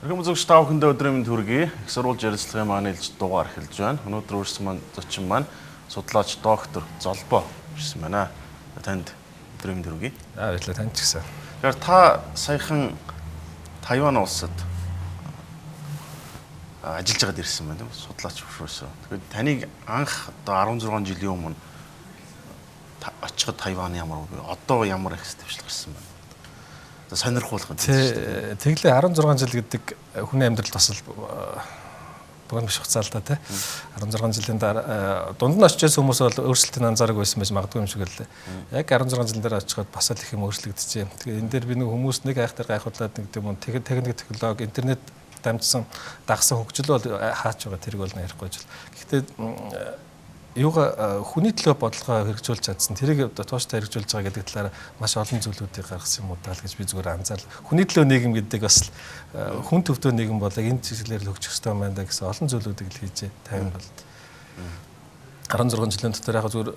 Өргөм үзэгч та бүхэндээ өдрийн мэнд хүргэе. Их сурвалж ярилцлагын маань ээлж дугаар эхэлж байна. Өнөөдөр үрсэн маань зочин маань судлаач доктор Золбоо ирсэн байна. Танд өдрийн мэнд хүргэе. Баярлалаа танд ч гэсэн. Тэгэхээр та саяхан Тайван улсад ажиллаж байгаад ирсэн байна тийм үү? Судлаач хөвшөөсөө. Тэгэхээр таныг анх одоо 16 жилийн өмнө очиход Тайван ямар вэ? Одоо ямар их дэвшлэг гарсан байна? Сонирхуулах гэдэг шүү дээ. Тэглээ 16 жил гэдэг хүний амьдралд бас богино биш хугацаа л да тий. 16 жилийн дараа дунд нь очиж хүмүүс бол өөрчлөлтөнд анзаараг байсан байж магадгүй юм шиг л дээ. Яг 16 жилийн дараа очиход бас л их юм өөрчлөгдөжээ. Тэгээ энэ дээр би нэг хүмүүс нэг айхтар гайхуулаад нэг юм техник технологи интернет дамжсан дагсан хөгжил бол хаач байгаа тэрийг бол ярихгүй жил. Гэхдээ юугаа хүний төлөө бодлогоо хэрэгжүүлж чадсан тэрийг тууштай хэрэгжүүлж байгаа гэдэг талаар маш олон зүйлүүдийг гаргасан юм уу таа л гэж би зүгээр анзаарлаа. Хүний төлөө нийгэм гэдэг бас хүн төвтэй нийгэм болоо энэ чиглэлээр л хөгжих ёстой юм байна гэсэн олон зүйлүүдийг л хийжээ тайван болд. 16 жилийн дотор яг зүгээр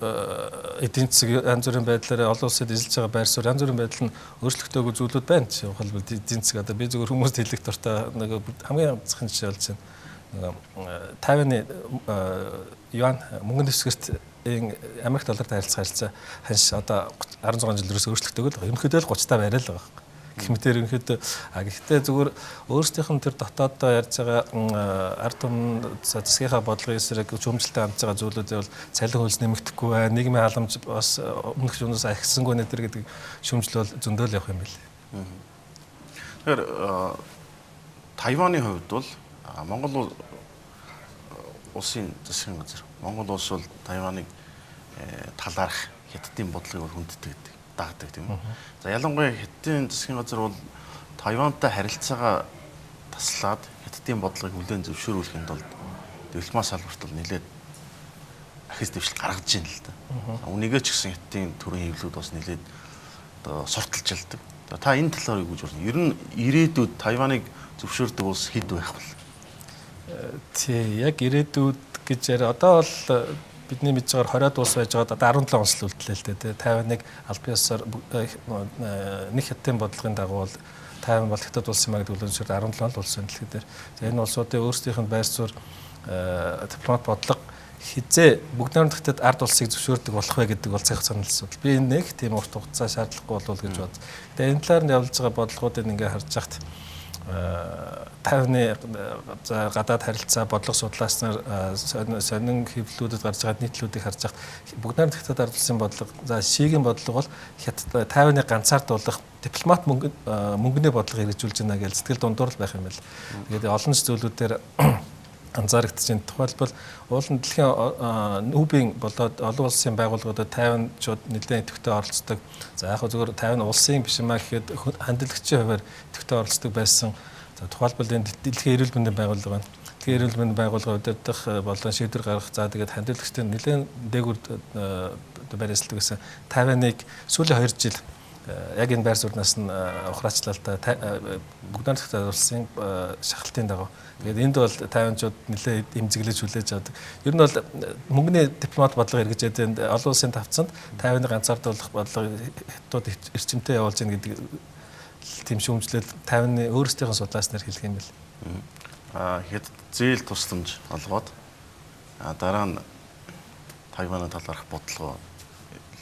эдийн засаг янз бүрийн байдлаар олон улсад эзэлж байгаа байр суурь янз бүрийн байдал нь өөрчлөгдөөгүй зүйлүүд байна ч явахал эдийн засаг одоо би зүгээр хүмүүст хэлэх дуртай нэг хамгийн онцгой жишээ болж байна. Тайваны юан мөнгөний хэсгэрт Америк доллартай харилцаа ханш одоо 16 жил өрөөс өөрчлөгдөөг л ерөнхийдөө л 30 та барай л байгаа. Гэх мэтээр ерөнхийдөө гэхдээ зүгээр өөрсдийнх нь тэр дотооддоо ярьж байгаа ард түмэн засгийнхаа бодлогын эсрэг шүүмжлэлтэй хандж байгаа зүйлүүдээ бол цалин хөлс нэмэгдэхгүй бай, нийгмийн халамж бас өмнөх жуунаас ахисангүй нэ тэр гэдэг шүүмжлэл бол зөндөөл явах юм билээ. Тэгэхээр Тайваны хувьд бол Монгол улсын засгийн газар Монгол улс бол Тайваныг талаарх хятадын бодлогыг хүнддэг гэдэг дагдаг тийм үү. За ялангуяа хятадын засгийн газар бол Тайвантай харилцаагаа таслаад хятадын бодлогыг хүлээн зөвшөөрүүлэхэд бол дипломат салбарт бол нэлээд ахис дэвшил гаргаж байна л да. Үнийгээ ч гэсэн хятадын төрийн хэвлэлүүд бас нэлээд одоо сортолж ялдаг. Та энэ талаар юу гэж бодно? Ер нь ирээдүйд Тайваныг зөвшөөрдөг улс хэд байх вэ? Тий, яг ирээдүйд гэж яриа одоо бол бидний мэдж байгаа 20-аад улс байж байгаа одоо 17 улс л үлдлээ л дээ. Тайваныг аль биесээр нэг хятадын бодлогын дагуу бол Тайван бол хятад улс юм а гэдэг үлэмжээр 17 улс байна дэлхий дээр. За энэ улсуудын өөрсдийнх нь байр суурь дипломат бодлого хизээ бүгд найрамд хятад ард улсыг зөвшөөрдөг болох вэ гэдэг бол цаг хугацааны асуудал. Би нэг тийм урт хугацаа шаардлагагүй болов гэж бод. Тэгээ энэ талаар нь явуулж байгаа бодлогуудыг ингээ харж хахад Тайваны гадаад харилцаа бодлого судлааснаар сонин хэвлэлүүдэд гарч байгаа нийтлүүдийг харж хахад бүгд найрамд хятад ард улсын бодлого за шигийн бодлого бол хятад Тайваны ганцаардуулах дипломат мөнгөний бодлого хэрэгжүүлж байна гэж сэтгэл дундуур л байх юм байна. Тэгээд олон зүйлүүдээр анзаарэгдэж байна. Тухайлбал уулын дэлхийн нүүбийн болоод олон улсын байгууллагуудад Тайванчууд нэлээд идэвхтэй оролцдог. За яг зүгээр Тайван улсын биш юмаа гэхэд хандлагчийн хувьар идэвхтэй оролцдог байсан. За тухайлбал энэ дэлхийн эрүүл мэндийн байгууллага байна. Дэлхийн эрүүл мэндийн байгууллага удирдах болон шийдвэр гаргах за тэгээд хандлагчдын нэлээд дээгүүр барьцлдаг гэсэн Тайваныг сүүлийн 2 жил яг энэ байр суурнаас нь ухраачлалтаа бүгд найрамд хятад улсын шахалтын дагуу. Тэгээд энд бол Тайванчууд нэлээд эмзэглэж хүлээж авдаг. Ер нь бол мөнгөний дипломат бодлого эргэжээд энд олон улсын тавцанд Тайваны ганцаардуулах бодлого хятадууд эрчимтэй явуулж байгаа гэдэг тийм шүүмжлэл Тайваны өөрсдийнх нь судлааснаар хэлэх юм бэл. Хятад зээл тусламж олгоод дараа нь Тайваны талаарх бодлого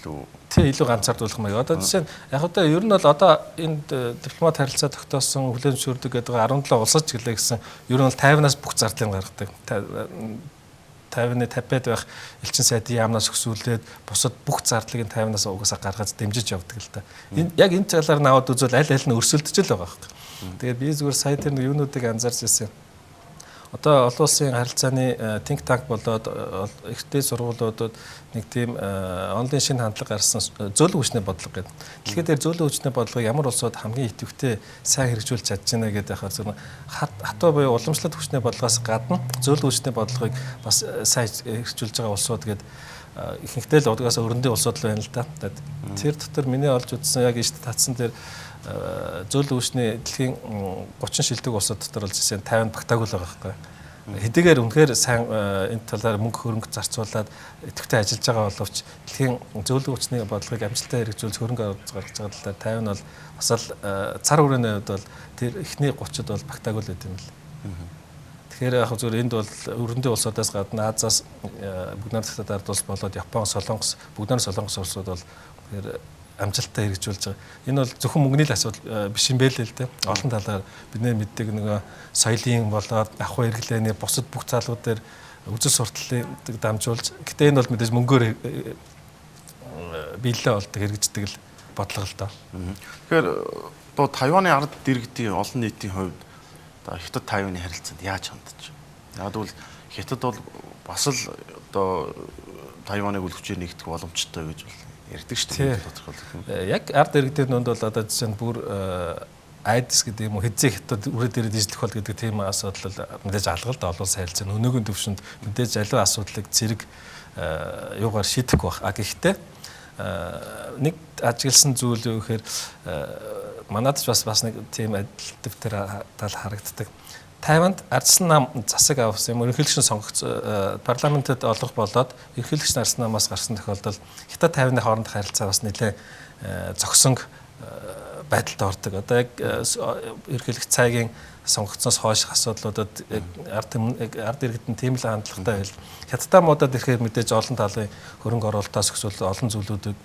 илүү ганцаардуулах маяг. Одоо жишээ нь яг одоо ер нь бол одоо энд дипломат харилцаа тогтоосон хүлээн зөвшөөрдөг гэдэг 17 улсад ч гэлээ гэсэн ер нь бол Тайванаас бүх зардлыг гаргадаг. Тайваны Тайпейд байх элчин сайдын яамнаас өсвүүлээд бусад бүх зардлыг нь Тайванаас угаасаа гаргаж дэмжиж явдаг л да. Энэ яг энэ талаар наваад үзвэл аль аль нь өрсөлдөж л байгаа хэрэг. Тэгээд би зүгээр сая тэр юунуудыг анзаарч ирсэн. Одоо олон улсын харилцааны think tank болоод ихтэй сургуулиудад нэг тийм онлайн шинэ хандлага гарсан зөөлөн хүчний бодлого гэдэг. Дэлхийд дээр зөөлөн хүчний бодлого ямар улсууд хамгийн идэвхтэй сайн хэрэгжүүлж чадж байна гэдэг ахаар хатуу буюу уламжлалт хүчний бодлогоос гадна зөөлөн хүчний бодлогыг бас сайн хэрэгжүүлж байгаа улсууд гэдэг ихэнхдээ л удаагаас өрөндөө улсууд л байна л да. Тэр дотор миний олж үзсэн яг ийшд татсан тэр зөөлөн хүчний дэлхийн 30 шилдэг улсууд дотор болж ирсэн 50 багтаагүй л байгаа байхгүй. хэдийгээр үнэхээр сайн энэ талаар мөнгө хөрөнгө зарцуулаад идэвхтэй ажиллаж байгаа боловч дэлхийн зөвлөгөө хүчний бодлогыг амжилттай хэрэгжүүлж хөрөнгө оруулж гаргаж байгаа талаар 50 нь бол бас л цар хүрээний хувьд бол тэр эхний 30-д бол багтаагүй л байт юм л. Тэгэхээр яг зөвөр энд бол өрөндийн улсуудаас гадна Азиас бүгд найрамдах ард улс болоод Япон, Солонгос, бүгд найрамдах Солонгос улсууд бол тэгэхээр амжилттай хэрэгжүүлж байгаа. Энэ бол зөвхөн мөнгөний л асуудал биш юм бэ л дээ. Олон талаар бидний мэддэг нөгөө соёлын болоод ахуй хэрэглээний бусад бүх залууд дээр үзэл сурталыг дамжуулж. Гэтэ энэ бол мэдээж мөнгөөр биелэлээ болдог хэрэгждэг л бодлого л доо. Тэгэхээр одоо Тайваны ард иргэдийн олон нийтийн хувьд одоо Хятад Тайваны харилцаанд яаж хандж байна? Яг бол Хятад бол бас л одоо Тайваныг үлгчээр нэгдэх боломжтой гэж бол ярьдаг шүү дээ. Яг ард иргэдийн нүнд бол одоо жишээ нь бүр айдас гэдэг юм уу хэзээ Хятад үрээ дээр дижлэх бол гэдэг тийм асуудал мэдээж алгалд олон сайралцсан. Өнөөгийн төвшөнд мэдээж аливаа асуудлыг зэрэг юугаар шийдэх байх. Гэхдээ нэг ажигласан зүйл юу гэхээр манайд ч бас нэг тийм адил дэвтэр тал харагддаг. Тайванд ардсан нам засаг авсан юм ерөнхийлөгчний сонгогдсон парламентэд олох болоод ерөнхийлөгчний ардсан намаас гарсан тохиолдолд Хятад Тайваны хоорондох харилцаа бас нэлээд зогсонг байдалд ордог. Одоо яг ерөнхийлөгч цайгийн сонгогдсоноос хойш асуудлуудад ард иргэд нь тийм л хандлагатай байл. Хятадтай муудад ирэхээр мэдээж олон талын хөрөнгө оруулалтаас өсвөл олон зүйлүүдийг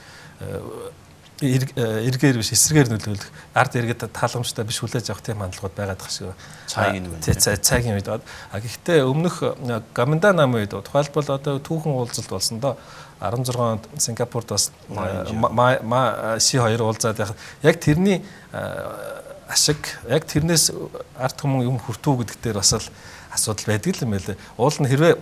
эргээр биш эсрэгээр нөлөөлөх ард иргэд тааламжтай биш хүлээж авах тийм хандлагууд байгаад байгаа шиг. Цайгийн үед. Гэхдээ өмнөх Гоминдан намын үед тухайлбал одоо түүхэн уулзалт болсон доо 16 онд Сингапурт бас C2 уулзаад яг тэрний ашиг яг тэрнээс ард түмэн юм хүртүү гэдэг дээр бас л асуудал байдаг юм байлээ. Уул нь хэрвээ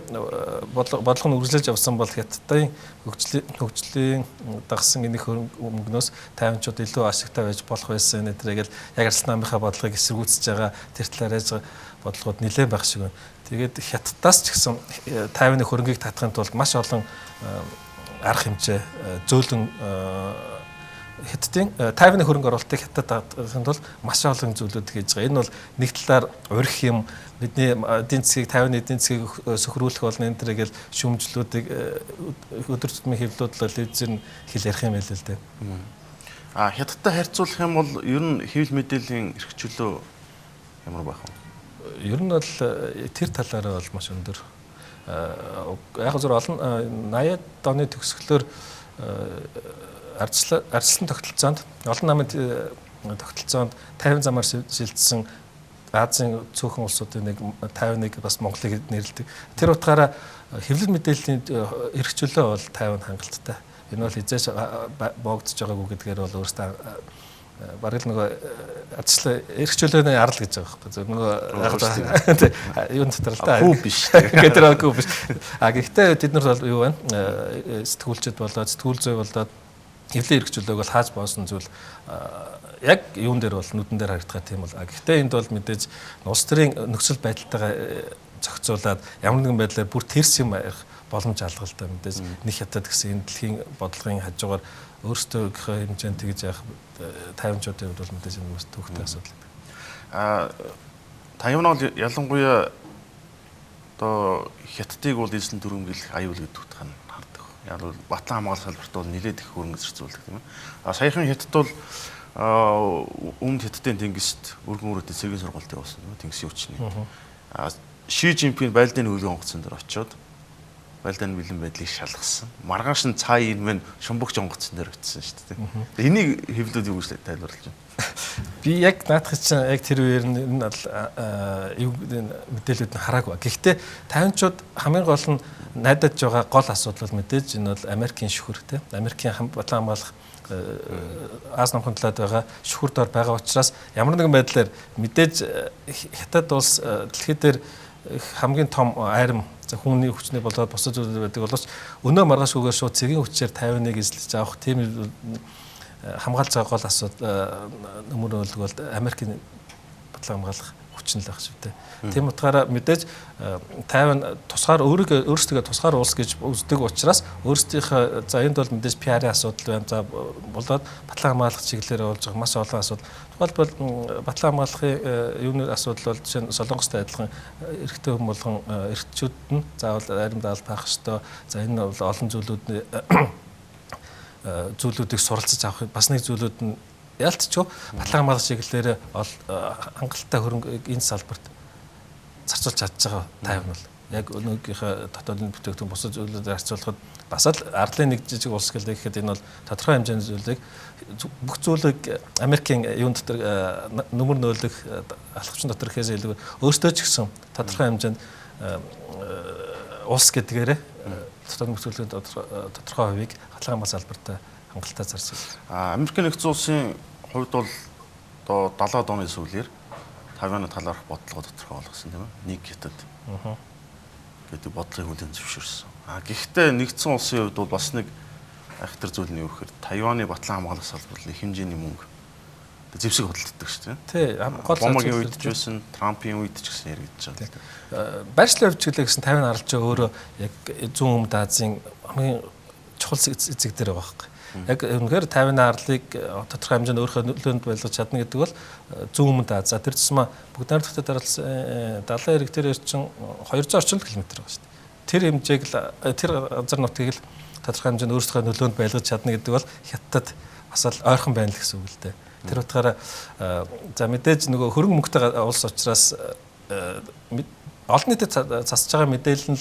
бодлого нь үргэлжлэж явсан бол Хятадын хөгжлийн дагсан энийг мөнгнөөс тайванчууд илүү ашигтай байж болох байсан нэтрэгээл яг Арслан намынхаа бодлогыг эсэргүүцэж байгаа тэр талаар яаж бодлогод нэлээд байх шиг байна. Тэгээд Хятадаас ч гэсэн Тайваны хөрөнгийг татахын тулд маш олон арга хэмжээ зөөлөн Хятадын Тайваны хөрөнгө оруулалтыг Хятад татахын тулд маш олон зүйлүүд хийж байгаа. Энэ бол нэг талаар урих юм бидний эдийн засгийг Тайваны эдийн засгийг сөхрүүлэх болно энэ төргээл шүүмжлүүдийг өдөр тутмын хэвлэлүүд бол левзэр нь хэл ярих юм байл л дээ. Хятадтай харьцуулах юм бол ер нь хэвлэл мэдээллийн эрхчлөө ямар байх вэ? Ер нь бол тэр талаараа бол маш өндөр. Яг зөв олон 80-ад оны төгсгөлөөр ардчлан тогтолцоонд олон намын тогтолцоонд 50 замаар шилжсэн Азийн цөөхөн улсуудын нэг Тайваныг бас Монголыг нэрлэдэг. Тэр утгаараа хэвлэл мэдээллийн эрхчлөө бол Тайван хангалттай. Энэ бол хизээш боогдож байгаагүй гэдгээр бол өөрөөсөө бараг л нөгөө ардчлан эрхчлөөний арал гэж байгаа байхгүй. Зөв нөгөө юу дотор л та. Хүү биш. Гэдэргүй биш. Гэхдээ тэд нар бол юу байна? Сэтгүүлчд болоод сэтгүүл зүй болоод хэвлэлийн эрхчлөөг бол хааж боосон зүйл яг юун дээр бол нүдэн дээр харагдах тийм бол. Гэхдээ энд бол мэдээж улс төрийн нөхцөл байдалтайгаа зохицуулаад ямар нэгэн байдлаар бүр тэрс юм ярих боломж алгалтай мэдээж нэг Хятад гэсэн энэ дэлхийн бодлогын хажуугаар өөрсдийнхөө хэмжээнд тэгж яах тайванчуудын хувьд бол мэдээж энэ бас төвхтэй асуудал. Тайван бол ялангуяа одоо Хятадыг бол эзлэн дүрмгийлэх аюул гэдэг утгаар нь хардаг. Яг бол Батлан хамгаалах салбарт бол нэлээд их хөрөнгө зарцуулдаг тийм ээ. Саяхан Хятад бол өмнө Хятадын тэнгист өргөн өрөөтэй цэргийн сургалт явуулсан тэнгисийн хүчний. Ши Жинпин байлдааны хөлөг онгоцсон дээр очиод байлдааны бэлэн байдлыг шалгасан. Маргааш нь цаа ирмэн шумбагч онгоцсон дээр очисон шүү дээ. Энийг хэвлүүд юу гэж тайлбарлаж байна? Би яг наадах чинь яг тэр үеэр энэ мэдээлүүд нь хараагүй. Гэхдээ тайванчууд хамгийн гол нь найдаж байгаа гол асуудал бол мэдээж энэ бол Америкийн шүхэр те. Америкийн Батлан хамгаалах Аз намхан талаад байгаа шүхэр дор байгаа учраас ямар нэгэн байдлаар мэдээж Хятад улс дэлхийд дээр хамгийн том айрам хүний хүчний болоод босож байдаг боловч өнөө маргааш үгээр шууд цэгийн хүчээр Тайваныг эзлэж авах тийм хамгаалж байгаа гол асуудал өмнө нь бол Америкийн Батлан хамгаалах хүч хүчин л байх шүү дээ. Тийм утгаараа мэдээж тайван тусгаар өөрсдөө тусгаар улс гэж үздэг учраас өөрсдийнхөө за энд бол мэдээж PR-ийн асуудал байна. За болоод батлан хамгаалах чиглэлээр болж байгаа маш олон асуудал. Тухайлбал батлан хамгаалахын юуны асуудал бол жишээ нь Солонгостой адилхан эрэгтэй хүмүүс болгон эрэгчүүд нь заавал арим даалт байх ёстой. За энэ бол олон зүйлүүдийг суралцаж авах бас нэг зүйлүүд нь ялцчихв батлан хамгаалах чиглэлээр хангалттай хөрөнгө энэ салбарт зарцуулж чадж байгаа тайван бол яг өнөөгийнхөө дотоодын бүтээгдэхүүн бусад зүйлүүдээр харьцуулахад бас л арлын нэг жижиг улс гэхэд энэ бол тодорхой хэмжээний зүйлийг бүх зүйлийг Америкийн юун дотор нөмөр нөөлөх алхавчин дотор ихээс илүү өөртөө ч гэсэн тодорхой хэмжээнд улс гэдгээрээ дотоод нөхцөлийн тодорхой хувийг батлан хамгаалах салбарт хангалттай зарцуул. Америкийн нэгдсэн улсын хувьд бол одоо 70-аад оны сүүлээр Тайваны талаарх бодлого тодорхой болгосон тийм ээ. Нэг хятад. Гэдэг бодлогыг хүлээн зөвшөөрсөн. Гэхдээ нэгдсэн улсын хувьд бол бас нэг айхтар зүйл нь юу гэхээр Тайваны батлан хамгаалах салбар их хэмжээний мөнгө зэвсэг хөдөлгддөг шүү дээ. Тий. Обамагийн үед ч байсан, Трампын үед ч гэсэн яригдж байгаа. Байршлын хөвчлөлөө гэсэн 50 аралж өөрөө яг зүүн өмнөд Азийн хамгийн чухал эзэг дээр байгаа байхгүй. Яг үнэхээр 50 арлыг тодорхой хэмжээнд өөрийнхөө нөлөөнд байлгаж чадна гэдэг бол зүүн өмнөд Аз. За тэр тусмаа бүгд найрамд хотод дараалсан 70 ирэг дээр чинь 200 орчим километр байгаа шүү дээ. Тэр хэмжээг л тэр газар нутгийг л тодорхой хэмжээнд өөрсдөө нөлөөнд байлгаж чадна гэдэг бол хятад бас л ойрхон байна л гэсэн үг л дээ. Тэр утгаараа за мэдээж нөгөө хөрөнгө мөнгөтэй улс учраас олон нийтэд засаж байгаа мэдээлэл нь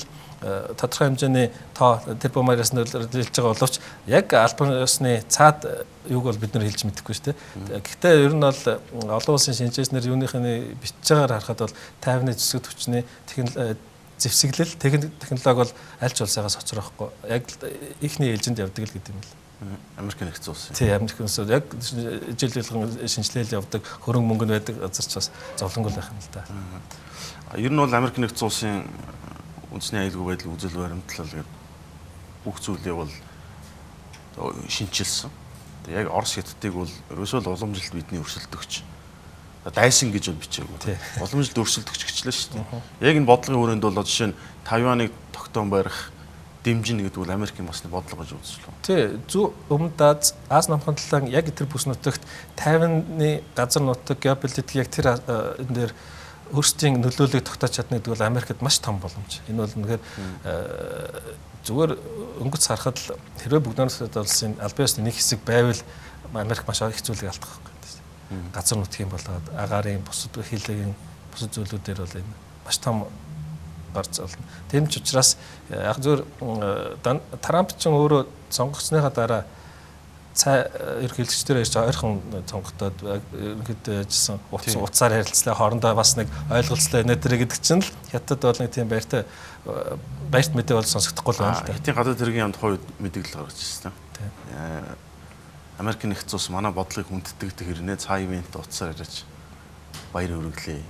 тодорхой хэмжээний тоо тэр бомараас нөлөөлж байгаа боловч яг албан ёсны цаад юуг бол бид нар хэлж мэдэхгүй шүү дээ. Гэхдээ ер нь бол олон улсын шинжээчнэр юуныхны бичиж байгаагаар харахад бол тайвны зэвсэг хүчний зэвсэглэл технологи бол аль ч улсаагаас хоцроохгүй яг ихний ээлжинд явдаг л гэдэг юм л. Америкийн нэгдсэн улс. Тийм, Америкийн улс яг жил болгон шинжилэл явдаг хөрөнгө мөнгө байдаг газар ч бас зовлонгол байх юм л да. Ер нь бол Америкийн нэгдсэн улсын үндэсний аюулгүй байдлын үзэл баримтлал гэдэг бүх зүйлийг бол шинчилсэн. Яг Орос хятадыг бол ерөөсөө л уламжилт бидний өрсөлдөгч. Дайсан гэж бол бичээгүй. Уламжилт өрсөлдөгч гэчлээ шүү дээ. Яг энэ бодлогын хүрээнд бол жишээ нь Тайваныг тогтоон барих дэмжинэ гэдэг бол Америкийн басны бодлого гэж үзсэн. Тий, зүүн өмнөд Аз намхан талаан яг тэр бүс нутагт Тайваны газар нутаг геополитик яг тэр энэ дээр өөрсдийн нөлөөллийг тогтоож чадна гэдэг бол Америкт маш том боломж. Энэ бол үнэхээр зүгээр өнгөц харахад л хэрвээ бүгд найрамд улсын албан ёсны нэг хэсэг байвал Америк маш их зүйлийг алдах байхгүй. Газар нутгийн болоод агаарын бусад хилийн бусад зүйлүүдээр бол энэ маш том гарч олно. Тийм ч учраас яг зөв Трамп ч өөрөө сонгогчныхаа дараа цай ерөнхийлөгчдөө ирж ойрхон сонгогдоод ерөнхийдөө яжсан утсаар ярилцлаа хоорондоо бас нэг ойлголцлоо нэтэр гэдэг чинь л хятад бол нэг тийм баярт мэдээ бол сонсогдохгүй л байна л да. Хятадын гадаад хэргийн яамд хувьд мэдээлэл гаргаж ирсэн. Америкийн нэгдсэн улс манай бодлогыг хүнддэг хэрнээ цай ивент утсаар ярьж баяр хүргэлээ.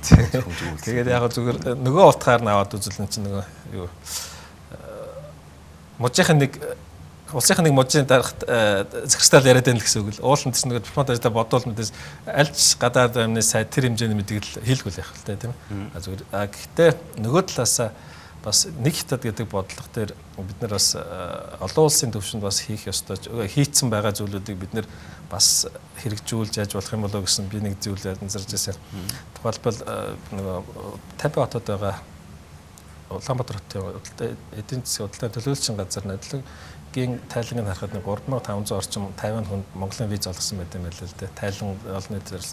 Тэгээд яг зүгээр нөгөө утгаар нь аваад үзүүлэн чинь нөгөө юу мужийн нэг улсын нэг мужийн дарахт захиргаал яриад байна л гэсэн үг л. Ууланд чинь нөгөө дипломаттай бодвол мэдээс альч гадаад амны сайд тэр хэмжээний мэдээлэл хийлгүүл яах л тийм ээ. Зүгээр гэхдээ нөгөө талаасаа бас нэг хятад гэдэг бодлого дээр бид нар бас олон улсын төвшөнд бас хийх ёстой хийцэн байгаа зүйлүүдийг бид нар бас хэрэгжүүлж яаж болох юм болоо гэсэн би нэг зүйлээр анзарч байсан. Тухайлбал нөгөө 50 хотод байгаа Улаанбаатар хотын эдийн засгийн худалдааны төлөөлөгчийн газар надлын тайланыг харахад 3500 орчим Тайван хүнд Монголын виз олгосон байт юм байл л дээ. Тайлан олон нийтээр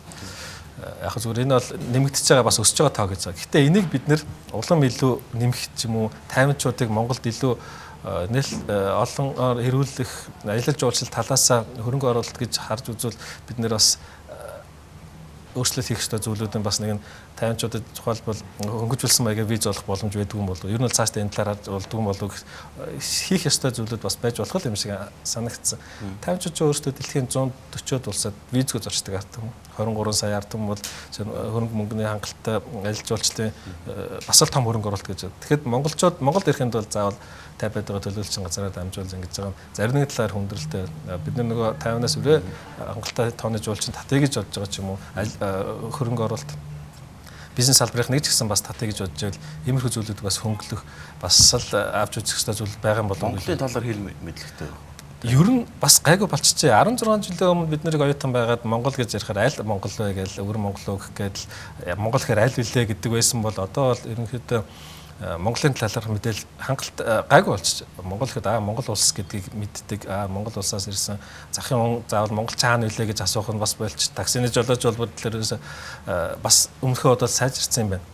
яг зүгээр энэ бол нэмэгдэж байгаа бас өсөж байгаа тоо гэж байгаа. Гэхдээ энийг бид нэр улам илүү нэмэх ч юм уу тайванчуудыг Монголд илүү олоноор эрүүлэх аялал жуулчлал талаасаа хөрөнгө оруулалт гэж харж үзвэл бид нэр бас өөрчлөлт хийх ёстой зүйлүүдэн бас нэг нь тайванчуудад тухайлбал хөнгөжүүлсэн маягаар виз олох боломж байдгүй юм болов. Ер нь цаашдаа энэ талаар болдгүй юм болов хийх ёстой зүйлүүд бас байж болох юм шиг санагдсан. Тайванчууд ч өөрсдөө дэлхийн 140-од улсад визгүй зорчдог ард юм. 23 сая ард юм бол хөрөнгө мөнгөний хангалттай аялал жуулчлалын бас л том хөрөнгө оруулалт гэж. Тэгэхэд Монголд ирэхэд бол заавал тайвад байгаа төлөөлөгчийн газараа дамжуул ингэж байгаа. Зарим нэг талаар хүндрэлтэй бид нар нөгөө Тайванаас өрөө хангалттай тооны жуулчин татъя гэж бодож байгаа ч юм уу хөрөнгө оруулалт. бизнес салбарынх нэг ч гэсэн бас татъя гэж бодож байвал иймэрхүү зүйлүүд бас хөнгөлөх бас л авч үзэх ёстой зүйл байгаа юм болов уу? Монголын талаар хэл мэдлэгтэй байна. Ер нь бас гайгүй болчихжээ. 16 жилийн өмнө бид нарыг оюутан байгаад Монгол гэж ярихаар аль Монгол вэ гэж өвөр Монгол гэх гэдэл Монгол гэхээр аль вүлээ гэдэг байсан бол одоо бол ерөнхийдөө Монголын талаарх мэдээлэл хангалт гайгүй болчих. Монгол гэхэд Монгол улс гэдгийг мэддэг. Монгол улсаас ирсэн захын заавал Монгол цаана үлээ гэж асуух нь бас болчих. Таксины жолооч бол тэрээс бас өмнөхөө одоо сайжирсан юм байна.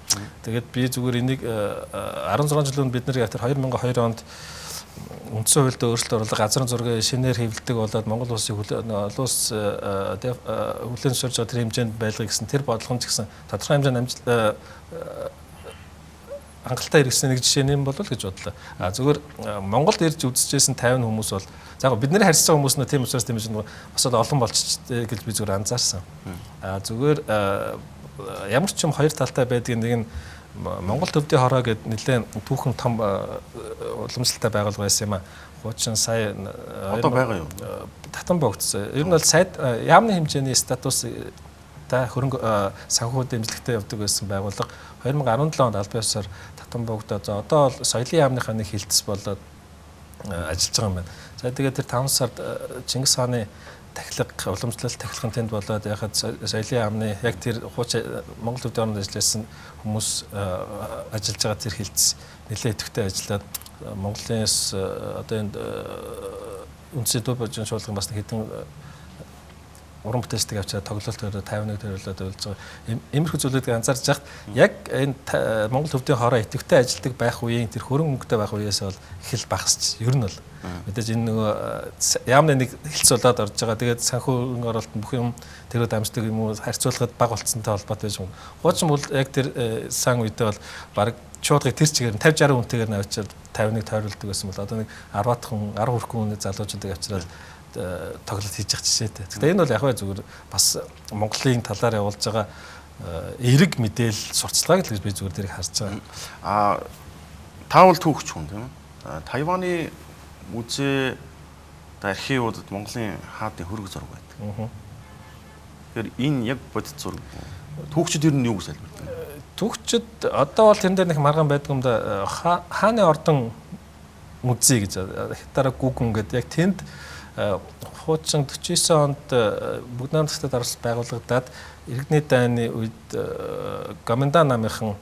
Тэгээд би зүгээр энийг 16 жилийн өмнө бид нарыг тэр 2002 онд үндсэн хуульд өөрчлөлт оруулах газрын зургийн шинээр хэвлэлдэг болоод Монгол улсын олон улс хүлээн зөвшөөрж байгаа тэр хэмжээнд байлгах гэсэн тэр бодлого нь ч гэсэн тодорхой хэмжээнд хангалттай хэрэгсэн нэг жишээ юм болов гэж бодлоо. Зүгээр Монголд ирж үзчихсэн 50 хүмүүс бол за бид нарын харьцсан хүмүүс нь тийм учраас тийм биш бас олон болчихжээ гэж би зүгээр анзаарсан. Зүгээр ямар ч юм хоёр талтай байдаг нэг нь Монгол төвдийн хороо гэдэг нэлээд түүхэн том уламжлалтай байгуулга байсан юм а. Хуучин сая одоо байгаа юу? Татан богдсон. Ер нь бол сайд яамны хэмжээний статус та хөрөнгө санхүү дэмжлэгтэй явдаг байсан байгууллага 2017 онд албан ёсоор татан богдоод одоо бол соёлын яамныхаа нэг хилцс болоод ажиллаж байгаа юм байна. За тэгээд тэр 5 сард Чингис хааны тахилга уламжлалт тахилгын тэнд болоод яхад соёлын яамны яг тэр хуучин Монгол төвд орнд ажилласан хүмүүс ажиллаж байгаа тэр хилцс нэлээд идэвхтэй ажиллаад Монголынс одоо энэ үндсийн төв божин шуулгын бас хэдэн уран бүтээлчдийг авчираад тоглолт төрөөр 51 төрөлөд болж байгаа. Иймэрхүү зүйлүүдийг анзаарч яхад яг энэ Монгол төвдийн хороо идэвхтэй ажилладаг байх үеийн тэр хөрөнгө мөнгөтэй байх үеэс бол их л багасч. Ер нь бол мэдээж энэ нөгөө яамны нэг хэлц болоод орж байгаа. Тэгээд санхүү хөрөнгө оруулалт бүх юм тэрүүд амждаг юм уу харьцуулахад бага болцсонтой холбоотой байж юм. Хуучин бол яг тэр сан үедээ бол баг шуудгыг тэр чигээр 50 60 хүнтэйгээр навчаад 51 тойролдог байсан бол одоо нэг 10-аад хүн 10 хүрхэн хүний залуучуудыг авчираад тоглолт хийж явах жишээтэй. Гэхдээ энэ бол яг зүгээр бас Монголын талаар явуулж байгаа эерэг мэдээлэл сурталчилгааг л гэж би зүгээр дэрийг харж байгаа. Таавал түүхч хүн тийм үү? Тайваны музей архивуудад Монголын хаадын хөрөнгө зураг байдаг. Тэгэхээр энэ яг бодит зураг. Түүхчид ер нь юу гэж хэлбэрдэг? Түүхчид одоо бол тэрэн дээр нэг маргаан байдаг юм да хааны ордон музей гэж хятаараа гүгүн гэдэг яг тэнд хуучин 49 онд бүгд намтагтад оролцож байгуулагдаад иргэний дайны үед Гоминдан намынхан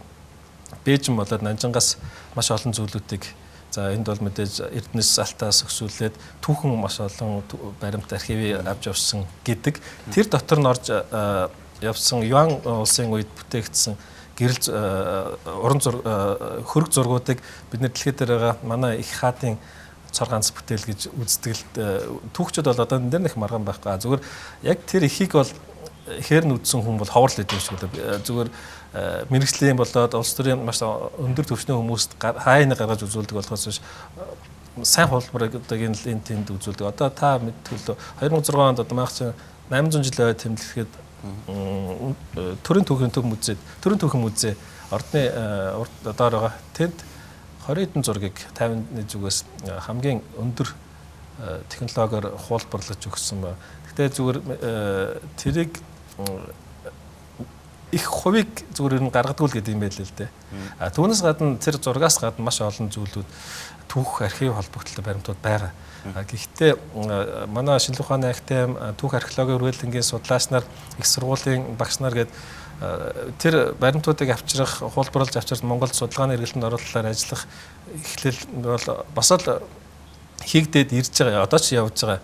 Бээжин болоод Нанжингаас маш олон зүйлүүдийг за энд бол мэдээж Эрдэнэс алтаас өсвөлээд түүхэн маш олон баримт архивыг авч явсан гэдэг тэр дотор нь орж явсан Юан улсын үед бүтээгдсэн гэрэл уран хөрөг зургуудыг бид нэр дэлхийд дээр байгаа манай их хаадын цор ганц бүтээл гэж үздэг л түүхчид бол одоо энэ дээр нэг маргаан байхгүй. Зүгээр яг тэр ихийг бол ихээр нь үзсэн хүн бол ховор л гэдэг юм шиг л зүгээр мэрэгжлийн болоод улс төрийн маш өндөр түвшний хүмүүст хайны гаргаж үзүүлдэг болохоос биш сайн хулбарыг одоо энэ тэнд үзүүлдэг. Одоо та мэдвэл 2006 онд одоо маах чинь 800 жил байд тэмдэглэхэд төрийн түүхэн музей ордны доор байгаа. Тэнд 20 хэдэн зургийг 50-ны зүгээс хамгийн өндөр технологиор хуулбарлаж өгсөн ба. Гэхдээ зүгээр тэрийг их хувийг зүгээр нь гаргадаг л гэдэг юм байл л дээ. Түүнээс гадна тэр зургаас гадна маш олон зүйлүүд түүх архив холбогдлолтой баримтууд байгаа. Гэхдээ манай шинжлэх ухааны академи түүх археологийн үргэлжлэнгийн судлаач нар их сургуулийн багш нар гээд тэр баримтуудыг авчрах, хуулбарлаж авчирч Монголд судалгааны эргэлтэнд оруулалтаар ажиллах эхлэл бол бас л хийгдээд ирж байгаа. Одоо ч явж байгаа.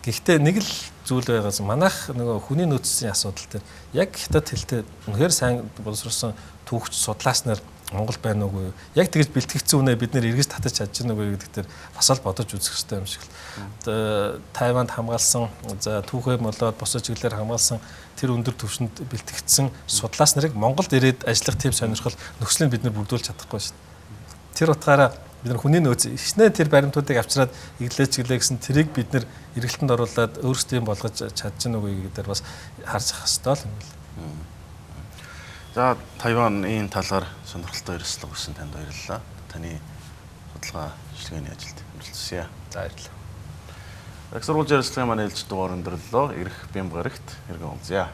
Гэхдээ нэг л зүйл байгаас манайх нөгөө хүний нөөцийн асуудал дээр яг хятад хэлтэй үнэхээр сайн боловсруулсан түүхч судлаач нар Монгол байна уугүй. Яг тэгж бэлтгэгдсэн үнэ бид нэр эргэж татаж чадж гэнэ үгүй гэдэг дээр бас л бодож үзэх хэрэгтэй юм шиг л. Тайванд хамгаалсан, за түүхээ болоод босоо чиглэлээр хамгаалсан тэр өндөр түвшинд бэлтгэгдсэн судлаач нарыг Монголд ирээд ажиллах тийм сонирхол нөхцөлийг бид нэр бүрдүүлж чадахгүй шүү дээ. Тэр утгаараа бид нар хүний нөөц ихнээ тэр баримтуудыг авчираад эглээ чиглээ гэсэн тэрийг бид нэр эргэлтэнд оруулаад өөрсдийн болгож чадж гэнэ үгүй гэдэг дээр бас харж ах хэрэгтэй л юм л. За Тайваны талаар сонирхолтой ярилцлага өгсөн танд баярлалаа. Таны судалгаа шинжилгээний ажилд хүрэлцсэн. За баярлалаа. Сурвалж ярилцлагын маань ээлж дугаар өндөрлөө. Ирэх бямбгарагт иргэн уулзъя.